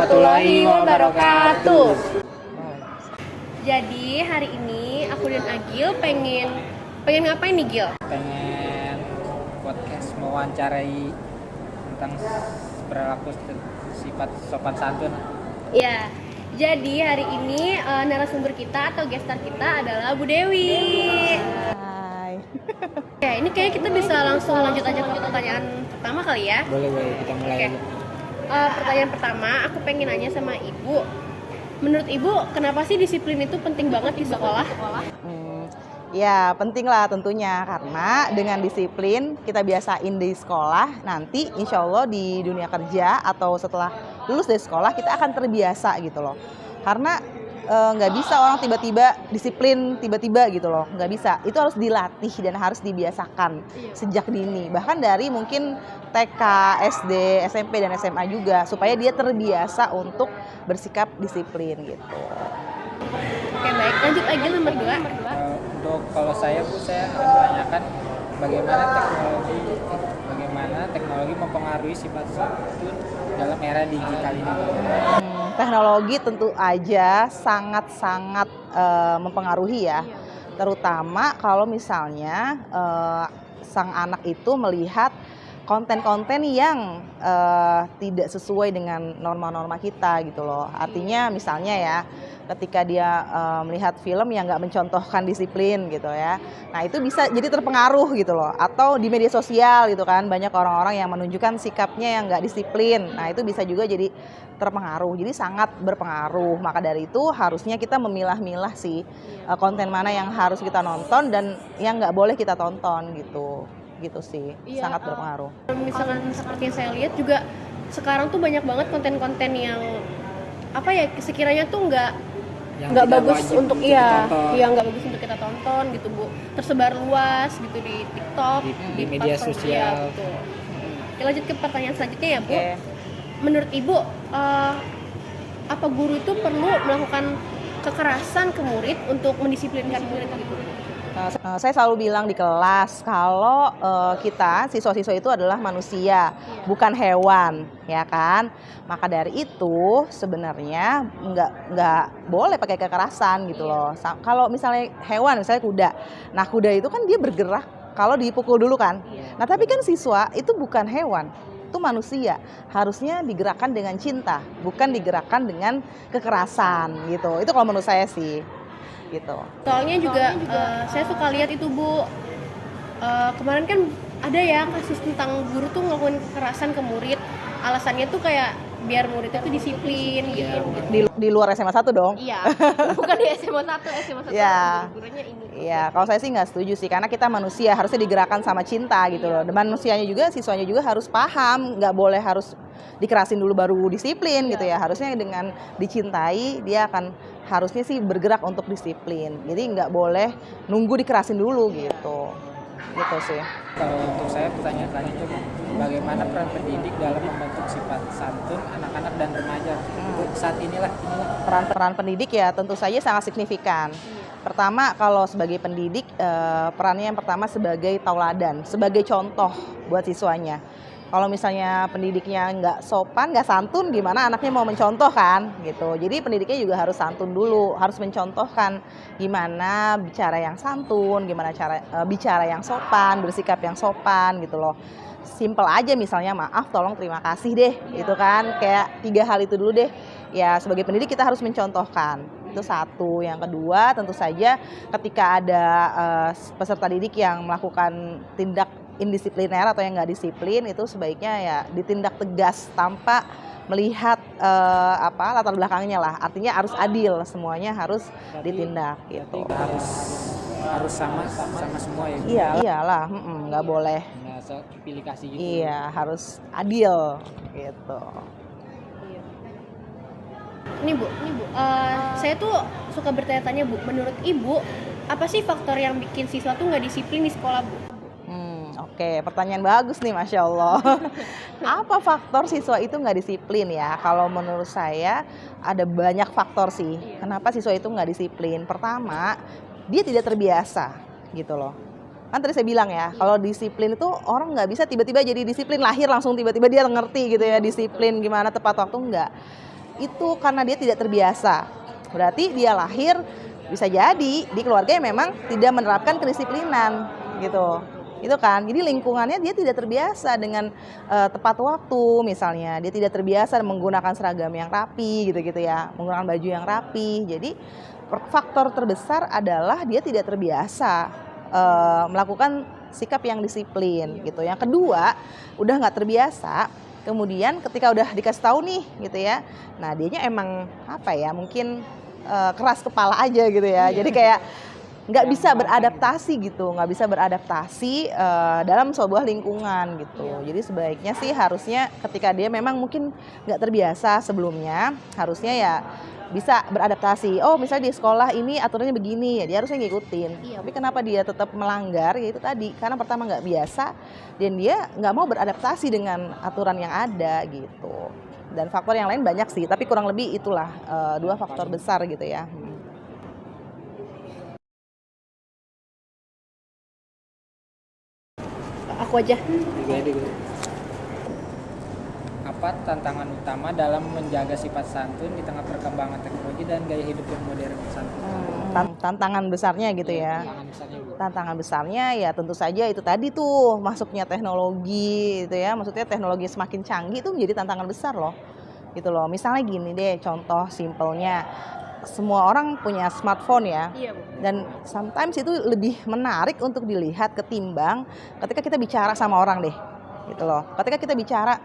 warahmatullahi wabarakatuh. Jadi hari ini aku dan Agil pengen ngapain nih, Gil? Pengen podcast mewawancarai tentang perilaku sifat sopan santun. Ya, jadi hari ini narasumber kita atau gestar kita adalah Bu Dewi. Hai. Oke, ini kayaknya kita bisa langsung lanjut aja ke pertanyaan pertama kali ya. Boleh kita mulai. Oke. Pertanyaan pertama, aku pengen nanya sama Ibu. Menurut Ibu, kenapa sih disiplin itu penting banget di sekolah? Ya penting lah tentunya, karena dengan disiplin kita biasain di sekolah, nanti insya Allah di dunia kerja atau setelah lulus dari sekolah kita akan terbiasa gitu loh. Karena nggak bisa orang tiba-tiba disiplin tiba-tiba gitu loh, nggak bisa. Itu harus dilatih dan harus dibiasakan sejak dini, bahkan dari mungkin TK, SD, SMP dan SMA juga, supaya dia terbiasa untuk bersikap disiplin gitu. Oke, baik. Lanjut aja nomor 2. Untuk kalau saya akan menanyakan bagaimana teknologi mempengaruhi sifat santun dalam era digital ini. Teknologi tentu aja sangat-sangat mempengaruhi ya, terutama kalau misalnya sang anak itu melihat konten-konten yang tidak sesuai dengan norma-norma kita gitu loh. Artinya misalnya ya, ketika dia melihat film yang nggak mencontohkan disiplin gitu ya, nah itu bisa jadi terpengaruh gitu loh. Atau di media sosial gitu kan, banyak orang-orang yang menunjukkan sikapnya yang nggak disiplin, nah itu bisa juga jadi terpengaruh, jadi sangat berpengaruh. Maka dari itu harusnya kita memilah-milah sih konten mana yang harus kita nonton dan yang nggak boleh kita tonton gitu sih. Sangat berpengaruh. Misalkan seperti yang saya lihat juga sekarang tuh banyak banget konten-konten yang apa ya, sekiranya tuh nggak bagus untuk nggak bagus untuk kita tonton gitu, Bu. Tersebar luas gitu di TikTok, di media sosial gitu. Oke, lanjut ke pertanyaan selanjutnya ya, Bu. Okay. Menurut Ibu, apa guru itu perlu melakukan kekerasan ke murid untuk mendisiplinkan murid gitu? Saya selalu bilang di kelas kalau kita siswa-siswa itu adalah manusia, bukan hewan, ya kan? Maka dari itu sebenarnya nggak boleh pakai kekerasan gitu loh. Kalau misalnya hewan, misalnya kuda, nah kuda itu kan dia bergerak kalau dipukul dulu kan. Nah tapi kan siswa itu bukan hewan, itu manusia, harusnya digerakkan dengan cinta, bukan digerakkan dengan kekerasan gitu. Itu kalau menurut saya sih. Gitu. Soalnya juga saya suka lihat itu, Bu, kemarin kan ada ya kasus tentang guru tuh ngelakuin kekerasan ke murid, alasannya tuh kayak biar muridnya tuh disiplin gitu. Di luar SMA 1 dong? Iya, bukan di SMA 1 ya. gurunya ini. Iya, kalau saya sih nggak setuju sih, karena kita manusia harusnya digerakkan sama cinta gitu loh. Dan manusianya juga, siswanya juga harus paham, nggak boleh harus dikerasin dulu baru disiplin gitu ya. Harusnya dengan dicintai dia akan harusnya sih bergerak untuk disiplin. Jadi nggak boleh nunggu dikerasin dulu gitu sih. Kalau untuk saya pertanyaan selanjutnya, bagaimana peran pendidik dalam membentuk sifat santun anak-anak dan remaja saat inilah? Peran pendidik ya tentu saja sangat signifikan. Pertama, kalau sebagai pendidik perannya yang pertama sebagai tauladan, sebagai contoh buat siswanya. Kalau misalnya pendidiknya nggak sopan, nggak santun, gimana anaknya mau mencontoh kan gitu. Jadi pendidiknya juga harus santun dulu, harus mencontohkan gimana bicara yang santun, gimana cara bicara yang sopan, bersikap yang sopan gitu loh. Simple aja misalnya maaf, tolong, terima kasih deh, gitu kan. Kayak 3 hal itu dulu deh. Ya sebagai pendidik kita harus mencontohkan. Itu satu. Yang kedua tentu saja ketika ada peserta didik yang melakukan tindak indisipliner atau yang nggak disiplin, itu sebaiknya ya ditindak tegas tanpa melihat latar belakangnya lah. Artinya harus adil, semuanya harus ditindak gitu. Harus sama semua ya. Iyalah, nggak boleh. Pilih kasih gitu. Iya, harus adil gitu. Ini Bu, saya tuh suka bertanya-tanya, Bu. Menurut Ibu, apa sih faktor yang bikin siswa tuh nggak disiplin di sekolah, Bu? Oke, pertanyaan bagus nih, Masya Allah. Apa faktor siswa itu nggak disiplin ya? Kalau menurut saya ada banyak faktor sih. Kenapa siswa itu nggak disiplin? Pertama, dia tidak terbiasa gitu loh. Kan tadi saya bilang ya, kalau disiplin itu orang nggak bisa tiba-tiba jadi disiplin, lahir langsung tiba-tiba dia ngerti gitu ya, disiplin gimana tepat waktu, enggak. itu karena dia tidak terbiasa. Berarti dia lahir bisa jadi di keluarga yang memang tidak menerapkan kedisiplinan gitu. Itu kan, jadi lingkungannya dia tidak terbiasa dengan tepat waktu misalnya, dia tidak terbiasa menggunakan seragam yang rapi gitu ya, menggunakan baju yang rapi. Jadi faktor terbesar adalah dia tidak terbiasa melakukan sikap yang disiplin gitu. Yang kedua, udah nggak terbiasa, kemudian ketika udah dikasih tahu nih gitu ya, nah dianya emang apa ya, mungkin keras kepala aja gitu ya. Jadi kayak nggak bisa beradaptasi gitu, nggak bisa beradaptasi dalam sebuah lingkungan gitu. Jadi sebaiknya sih harusnya ketika dia memang mungkin nggak terbiasa sebelumnya, harusnya ya bisa beradaptasi. Oh misalnya di sekolah ini aturannya begini, ya dia harusnya ngikutin. Tapi kenapa dia tetap melanggar? Ya itu tadi, karena pertama nggak biasa dan dia nggak mau beradaptasi dengan aturan yang ada gitu. Dan faktor yang lain banyak sih, tapi kurang lebih itulah 2 faktor besar gitu ya. Aku aja. Apa tantangan utama dalam menjaga sifat santun di tengah perkembangan teknologi dan gaya hidup yang modern santun? Tantangan besarnya gitu ya. Tantangan besarnya ya tentu saja itu tadi tuh, masuknya teknologi gitu ya. Maksudnya teknologi semakin canggih itu menjadi tantangan besar loh. Gitu loh. Misalnya gini deh, contoh simpelnya. Semua orang punya smartphone ya. Iya, Bu. Dan sometimes itu lebih menarik untuk dilihat ketimbang ketika kita bicara sama orang deh. Gitu loh. Ketika kita bicara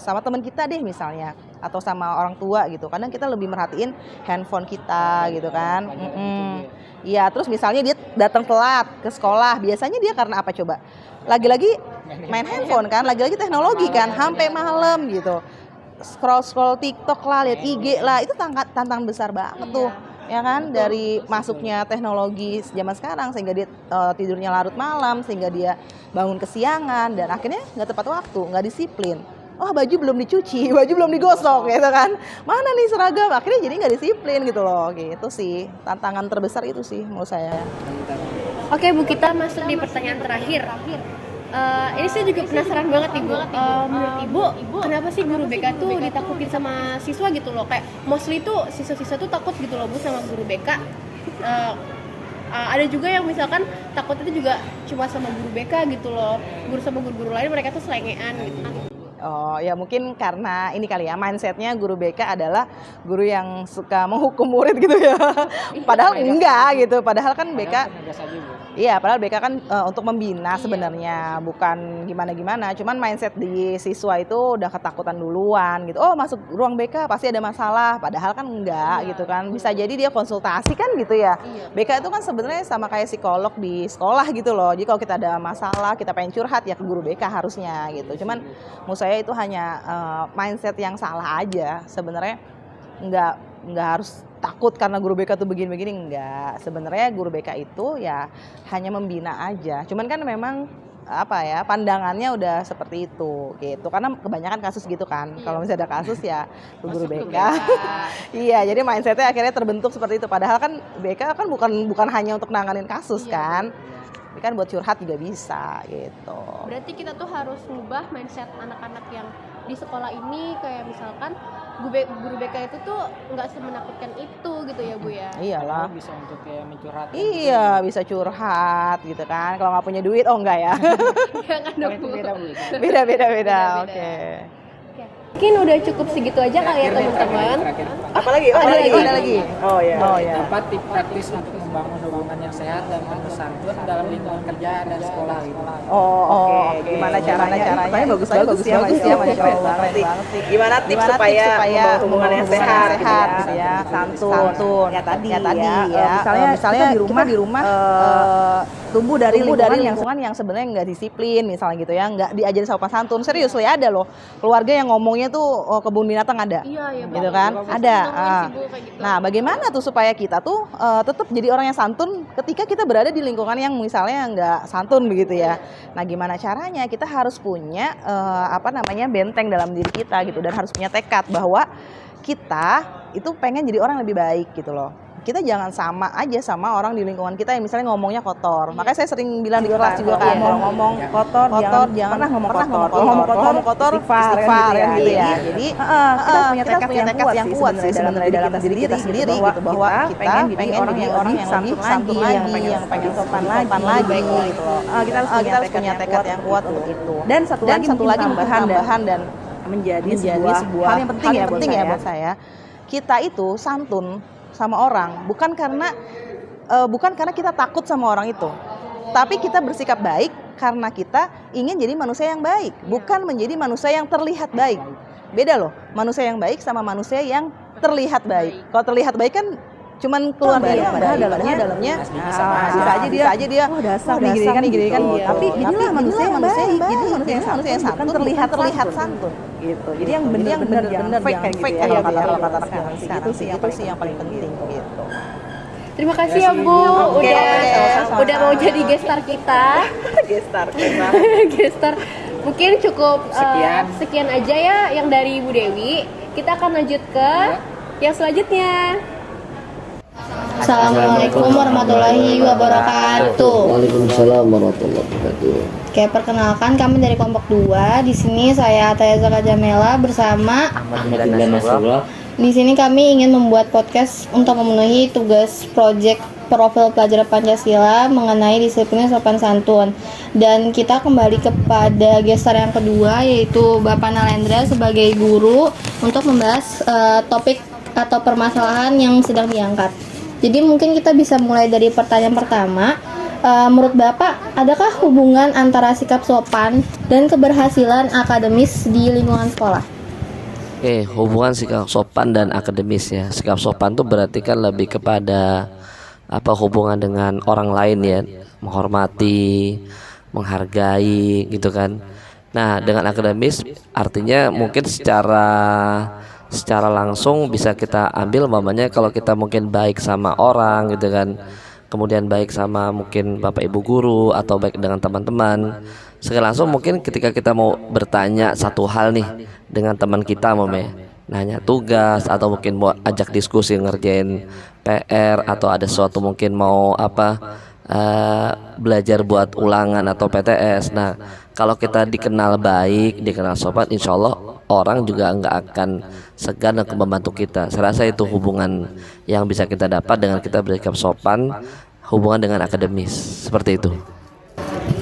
sama teman kita deh misalnya, atau sama orang tua gitu, kadang kita lebih merhatiin handphone kita gitu kan. Iya, terus misalnya dia datang telat ke sekolah, biasanya dia karena apa coba? Lagi-lagi main handphone kan, lagi-lagi teknologi kan, sampai malam gitu. Scroll TikTok lah, lihat IG lah, itu tantangan besar banget tuh. Ya kan, dari masuknya teknologi zaman sekarang sehingga dia tidurnya larut malam, sehingga dia bangun kesiangan dan akhirnya nggak tepat waktu, nggak disiplin. Oh baju belum dicuci, baju belum digosok gitu kan, mana nih seragam, akhirnya jadi nggak disiplin gitu loh. Gitu sih tantangan terbesar itu sih menurut saya. Oke Bu, kita masuk di pertanyaan terakhir. Ini saya juga penasaran banget nih Bu. Menurut Ibu, kenapa sih guru BK tuh ditakutin sama siswa gitu loh? Kayak mostly tuh siswa-siswa tuh takut gitu loh Bu sama guru BK. Ada juga yang misalkan takut itu juga cuma sama guru BK gitu loh. Guru sama guru-guru lain mereka tuh selengean gitu. Oh ya mungkin karena ini kali ya, mindsetnya guru BK adalah guru yang suka menghukum murid gitu ya. Padahal enggak gitu, padahal kan BK iya, padahal BK kan untuk membina sebenarnya, bukan gimana-gimana. Cuman mindset di siswa itu udah ketakutan duluan gitu. Oh masuk ruang BK pasti ada masalah, padahal kan enggak gitu kan. Bisa jadi dia konsultasi kan gitu ya. BK itu kan sebenarnya sama kayak psikolog di sekolah gitu loh. Jadi kalau kita ada masalah, kita pengen curhat ya ke guru BK harusnya gitu. Cuman menurut saya itu hanya mindset yang salah aja. Sebenarnya nggak harus takut karena guru BK tuh begini-begini, enggak. Sebenarnya guru BK itu ya hanya membina aja. Cuman kan memang apa ya, pandangannya udah seperti itu gitu. Karena kebanyakan kasus gitu kan. Kalau misalnya ada kasus ya guru BK. Iya, jadi mindsetnya akhirnya terbentuk seperti itu. Padahal kan BK kan bukan hanya untuk nanganin kasus kan. Tapi kan buat curhat juga bisa gitu. Berarti kita tuh harus ngubah mindset anak-anak yang di sekolah ini, kayak misalkan guru BK itu tuh nggak semenakutkan itu gitu ya Bu ya. Iyalah. Bisa untuk kayak mencurhat. Iya, bisa curhat gitu kan. Kalau nggak punya duit, oh enggak ya. Iya kan dong Bu. Beda. Oke. Mungkin udah cukup segitu aja kali ya teman-teman. Apalagi? Ada lagi. Oh ya. Apa tips praktis untuk membangun hubungan yang sehat dan penuh santun dalam lingkungan kerja dan sekolah gitu? Oke. Gimana caranya? Bagus ya, Masya Allah. Gimana tips supaya hubungan yang sehat gitu ya, santun. Ya tadi ya. Misalnya di rumah tumbuh dari lingkungan yang sebenarnya nggak disiplin misalnya gitu ya, nggak diajarin sopan santun. Serius ya, ada loh keluarga yang ngomongnya tuh kebun binatang ada. Iya, gitu kan? Ada. Nah, bagaimana tuh supaya kita tuh tetap jadi orang yang santun ketika kita berada di lingkungan yang misalnya nggak santun begitu ya. Nah, gimana caranya? Kita harus punya benteng dalam diri kita gitu, dan harus punya tekad bahwa kita itu pengen jadi orang yang lebih baik gitu loh. kita jangan sama aja sama orang di lingkungan kita yang misalnya ngomongnya kotor. Makanya saya sering bilang di kelas juga kan, kalau ngomong kotor jangan pernah ngomong kotor. Kalau ngomong kotor istighfar kan gitu ya. Jadi kita harus punya tekad yang kuat sih sebenarnya dalam diri kita sendiri gitu, bahwa kita pengen jadi orang yang lebih santun lagi, yang pengen sopan lagi gitu loh. Kita harus punya tekad yang kuat untuk itu. Dan satu lagi mungkin tambahan dan menjadi sebuah hal yang penting ya buat saya. Kita itu santun sama orang bukan karena kita takut sama orang itu, tapi kita bersikap baik karena kita ingin jadi manusia yang baik, bukan menjadi manusia yang terlihat baik. Beda loh, manusia yang baik sama manusia yang terlihat baik. Kalau terlihat baik kan cuman keluar dari dalamnya bisa aja dia oh dasar nih gini kan gitu. Tapi jadilah manusia yang baik, jadi manusia yang santun terlihat santun gitu. Jadi yang benar-benar yang fake kayak gitu ya, kalau kata sekarang itu sih yang paling penting gitu. Terima kasih ya Bu, udah mau jadi gestar kita. Gestar. Mungkin cukup sekian aja ya yang dari Bu Dewi. Kita akan lanjut ke yang selanjutnya. Assalamualaikum warahmatullahi wabarakatuh. Waalaikumsalam warahmatullahi wabarakatuh. Oke, perkenalkan kami dari kelompok 2. Di sini saya Ataya Zaka Jamela bersama Ahmad Nasrullah. Di sini kami ingin membuat podcast untuk memenuhi tugas proyek profil pelajar Pancasila mengenai disiplin sopan santun. Dan kita kembali kepada gestar yang kedua, yaitu Bapak Nalendra sebagai guru untuk membahas topik atau permasalahan yang sedang diangkat. Jadi mungkin kita bisa mulai dari pertanyaan pertama. Menurut Bapak, adakah hubungan antara sikap sopan dan keberhasilan akademis di lingkungan sekolah? Oke, hubungan sikap sopan dan akademis ya. Sikap sopan tuh berarti kan lebih kepada hubungan dengan orang lain ya, menghormati, menghargai gitu kan. Nah, dengan akademis artinya mungkin secara langsung bisa kita ambil mamanya kalau kita mungkin baik sama orang gitu kan, kemudian baik sama mungkin bapak ibu guru atau baik dengan teman-teman, secara langsung mungkin ketika kita mau bertanya satu hal nih dengan teman kita, nanya tugas atau mungkin mau ajak diskusi ngerjain PR atau ada sesuatu mungkin mau belajar buat ulangan atau PTS. Nah, kalau kita dikenal baik, dikenal sopan, insya Allah orang juga nggak akan segan untuk membantu kita. Saya rasa itu hubungan yang bisa kita dapat dengan kita bersikap sopan, hubungan dengan akademis, seperti itu.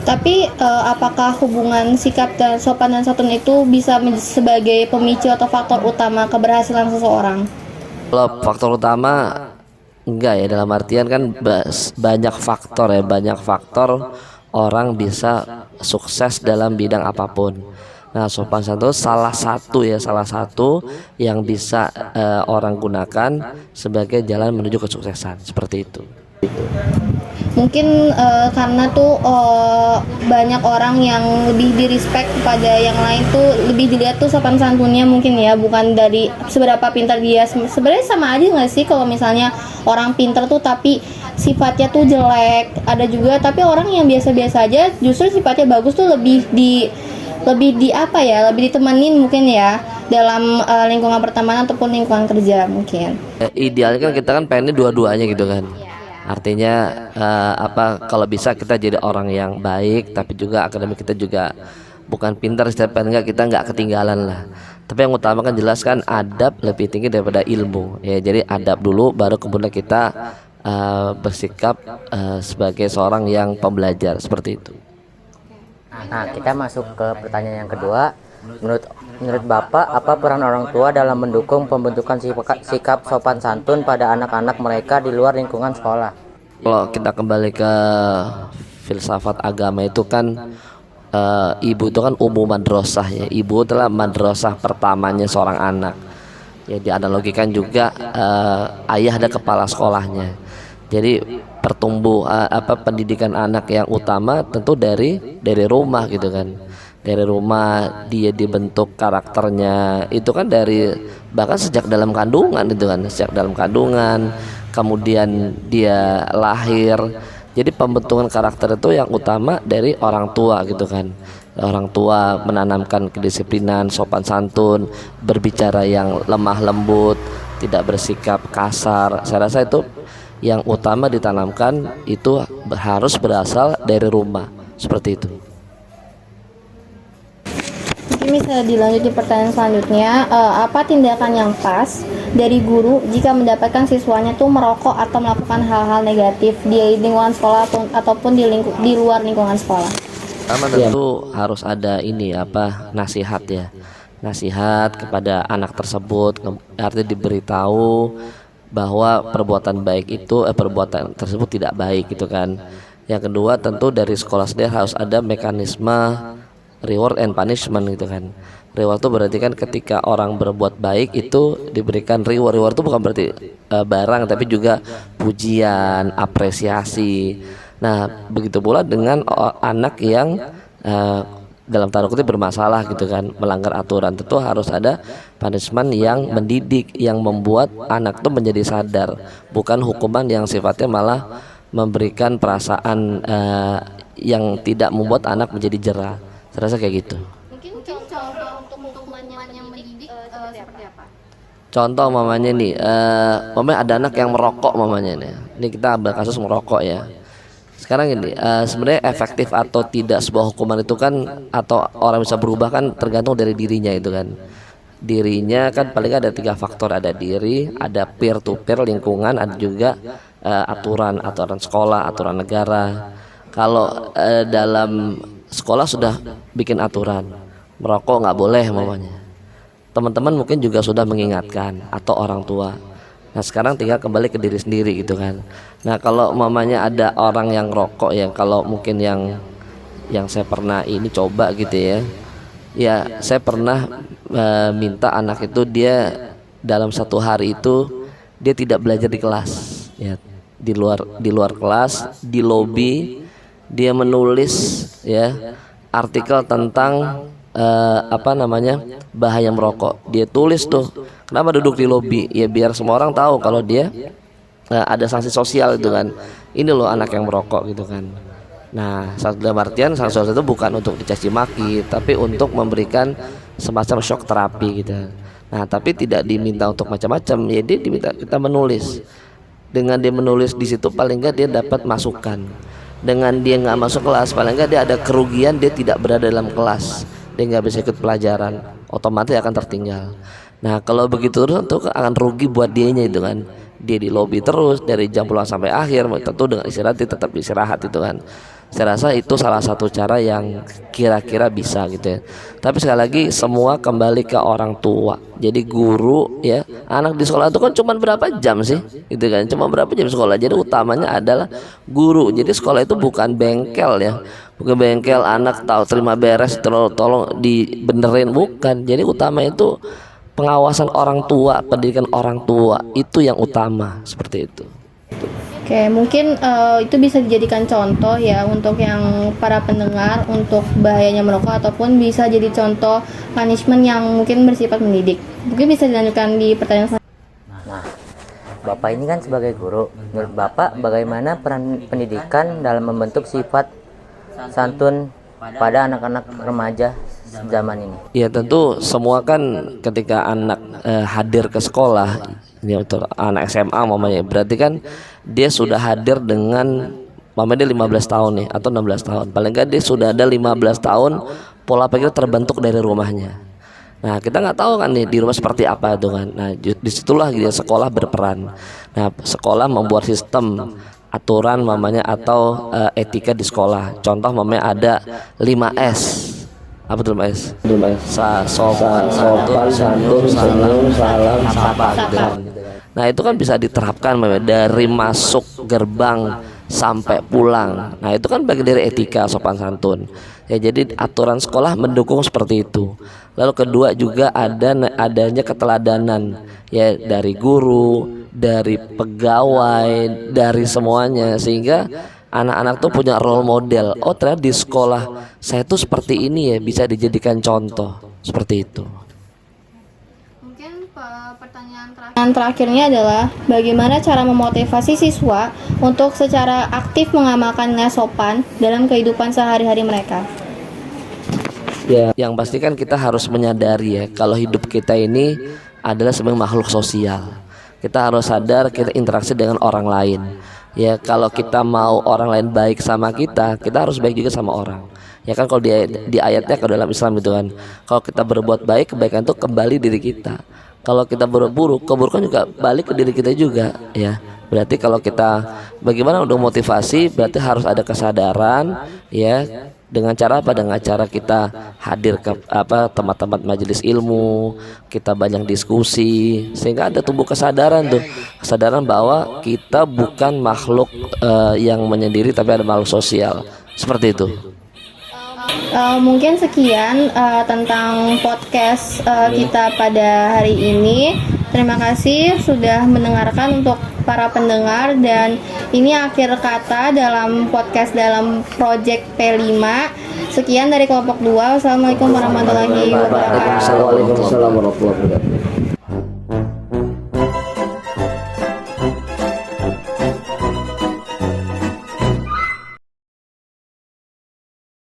Tapi apakah hubungan sikap dan sopan dan santun itu bisa sebagai pemicu atau faktor utama keberhasilan seseorang? Kalau faktor utama enggak ya, dalam artian kan banyak faktor orang bisa sukses dalam bidang apapun. Nah, sopan santun salah satu yang bisa orang gunakan sebagai jalan menuju kesuksesan, seperti itu. Mungkin karena tuh banyak orang yang lebih di-respect kepada yang lain tuh, lebih dilihat tuh sopan santunnya mungkin ya, bukan dari seberapa pintar dia. Sebenarnya sama aja nggak sih kalau misalnya orang pintar tuh tapi sifatnya tuh jelek. Ada juga tapi orang yang biasa-biasa aja justru sifatnya bagus tuh lebih ditemenin mungkin ya dalam lingkungan pertemanan ataupun lingkungan kerja mungkin. Idealnya kan kita kan pengennya dua-duanya gitu kan. Artinya kalau bisa kita jadi orang yang baik, tapi juga akademik kita juga bukan pintar, setiap enggak kita nggak ketinggalan lah. Tapi yang utama kan jelas kan adab lebih tinggi daripada ilmu ya. Jadi adab dulu, baru kemudian kita bersikap sebagai seorang yang pembelajar, seperti itu. Nah, kita masuk ke pertanyaan yang kedua. Menurut Bapak, apa peran orang tua dalam mendukung pembentukan sikap sopan santun pada anak-anak mereka di luar lingkungan sekolah? Kalau kita kembali ke filsafat agama itu kan ibu itu kan umum madrasah ya. Ibu adalah madrasah pertamanya seorang anak. Ya, dianalogikan juga ayah ada kepala sekolahnya. Jadi pendidikan anak yang utama tentu dari rumah gitu kan. Dari rumah dia dibentuk karakternya itu kan bahkan sejak dalam kandungan itu kan, kemudian dia lahir. Jadi pembentukan karakter itu yang utama dari orang tua gitu kan. Orang tua menanamkan kedisiplinan, sopan santun, berbicara yang lemah lembut, tidak bersikap kasar. Saya rasa itu yang utama ditanamkan itu harus berasal dari rumah, seperti itu. Mungkin bisa dilanjut di pertanyaan selanjutnya, apa tindakan yang pas dari guru jika mendapatkan siswanya tuh merokok atau melakukan hal-hal negatif di lingkungan sekolah ataupun di luar lingkungan sekolah? Pertama tentu harus ada nasihat ya, nasihat kepada anak tersebut, artinya diberitahu bahwa perbuatan perbuatan tersebut tidak baik gitu kan. Yang kedua tentu dari sekolah sendiri harus ada mekanisme reward and punishment gitu kan. Reward itu berarti kan ketika orang berbuat baik itu diberikan reward. Reward itu bukan berarti barang, tapi juga pujian, apresiasi. Nah begitu pula dengan anak yang dalam tanda kutip bermasalah gitu kan, melanggar aturan, tentu harus ada punishment yang mendidik, yang membuat anak tuh menjadi sadar, bukan hukuman yang sifatnya malah memberikan perasaan yang tidak membuat anak menjadi jera. Saya rasa kayak gitu. Mungkin contoh untuk hukuman yang mendidik seperti apa? Contoh mamanya nih, mamanya ada anak yang merokok mamanya nih. Ini kita ambil kasus merokok ya. Sekarang ini sebenarnya efektif atau tidak sebuah hukuman itu kan, atau orang bisa berubah kan tergantung dari dirinya itu kan. Dirinya kan paling ada 3 faktor, ada diri, ada peer to peer lingkungan, ada juga aturan sekolah, aturan negara. Kalau dalam sekolah sudah bikin aturan merokok nggak boleh mamanya, teman-teman mungkin juga sudah mengingatkan atau orang tua. Nah sekarang tinggal kembali ke diri sendiri gitu kan. Nah kalau mamanya ada orang yang rokok ya, kalau mungkin yang saya pernah ini coba gitu ya, saya pernah minta anak itu dia dalam 1 hari itu dia tidak belajar di kelas ya, di luar kelas, di lobi dia menulis ya artikel tentang bahaya merokok. Dia tulis tuh. Kenapa duduk di lobi? Ya biar semua orang tahu kalau dia ada sanksi sosial itu kan. Ini loh anak yang merokok gitu kan. Nah, dalam artian sanksi sosial itu bukan untuk dicaci maki, tapi untuk memberikan semacam shock terapi gitu. Nah, tapi tidak diminta untuk macam-macam. Ya dia diminta kita menulis. Dengan dia menulis di situ paling enggak dia dapat masukan. Dengan dia nggak masuk kelas, paling enggak dia ada kerugian, dia tidak berada dalam kelas, dia nggak bisa ikut pelajaran, otomatis akan tertinggal. Nah kalau begitu tentu akan rugi buat dianya itu kan, dia di lobi terus dari jam pulang sampai akhir, tentu dengan istirahat dia tetap istirahat itu kan. Saya rasa itu salah satu cara yang kira-kira bisa gitu ya. Tapi sekali lagi semua kembali ke orang tua. Jadi guru ya, anak di sekolah itu kan cuma berapa jam sih, gitu kan? Cuma berapa jam sekolah. Jadi utamanya adalah guru. Jadi sekolah itu bukan bengkel ya, bukan bengkel anak tahu terima beres tolong dibenerin, bukan. Jadi utama itu pengawasan orang tua, pendidikan orang tua itu yang utama, seperti itu. Oke, mungkin itu bisa dijadikan contoh ya untuk yang para pendengar untuk bahayanya merokok, ataupun bisa jadi contoh punishment yang mungkin bersifat mendidik. Mungkin bisa dilanjutkan di pertanyaan selanjutnya. Nah, Bapak ini kan sebagai guru, menurut Bapak bagaimana peran pendidikan dalam membentuk sifat santun pada anak-anak remaja zaman ini? Ya tentu semua kan ketika anak hadir ke sekolah, ini untuk anak SMA mamanya, berarti kan dia sudah hadir dengan mamanya dia 15 tahun nih atau 16 tahun. Paling enggak dia sudah ada 15 tahun pola pikir terbentuk dari rumahnya. Nah kita nggak tahu kan nih di rumah seperti apa itu kan. Nah disitulah dia sekolah berperan. Nah sekolah membuat sistem aturan mamanya atau etika di sekolah. Contoh mamanya ada 5S. Apa tuh 5S? Sopan, santun, salam, sapa gitu kan. Nah itu kan bisa diterapkan dari masuk gerbang sampai pulang. Nah itu kan bagian dari etika sopan santun. Ya jadi aturan sekolah mendukung seperti itu. Lalu kedua juga adanya keteladanan ya dari guru, dari pegawai, dari semuanya, sehingga anak-anak tuh punya role model. Oh ternyata di sekolah saya tuh seperti ini ya, bisa dijadikan contoh seperti itu. Mungkin pertanyaan terakhirnya adalah bagaimana cara memotivasi siswa untuk secara aktif mengamalkan nilai sopan dalam kehidupan sehari-hari mereka? Ya, yang pasti kan kita harus menyadari ya kalau hidup kita ini adalah sebagai makhluk sosial. Kita harus sadar kita interaksi dengan orang lain. Ya, kalau kita mau orang lain baik sama kita harus baik juga sama orang. Ya kan, kalau di ayatnya kalau dalam Islam itu kan, kalau kita berbuat baik, kebaikan itu kembali diri kita. Kalau kita berbuat buruk, keburukan juga balik ke diri kita juga, ya. Berarti kalau kita bagaimana untuk motivasi, berarti harus ada kesadaran, ya. Dengan cara apa? Dengan cara kita hadir ke tempat-tempat majelis ilmu, kita banyak diskusi, sehingga ada tumbuh kesadaran kesadaran bahwa kita bukan makhluk yang menyendiri, tapi ada makhluk sosial, seperti itu. Mungkin sekian tentang podcast kita pada hari ini. Terima kasih sudah mendengarkan untuk para pendengar, dan ini akhir kata dalam podcast dalam Project P5. Sekian dari kelompok 2. Wassalamualaikum warahmatullahi wabarakatuh. Waalaikumsalam warahmatullahi wabarakatuh.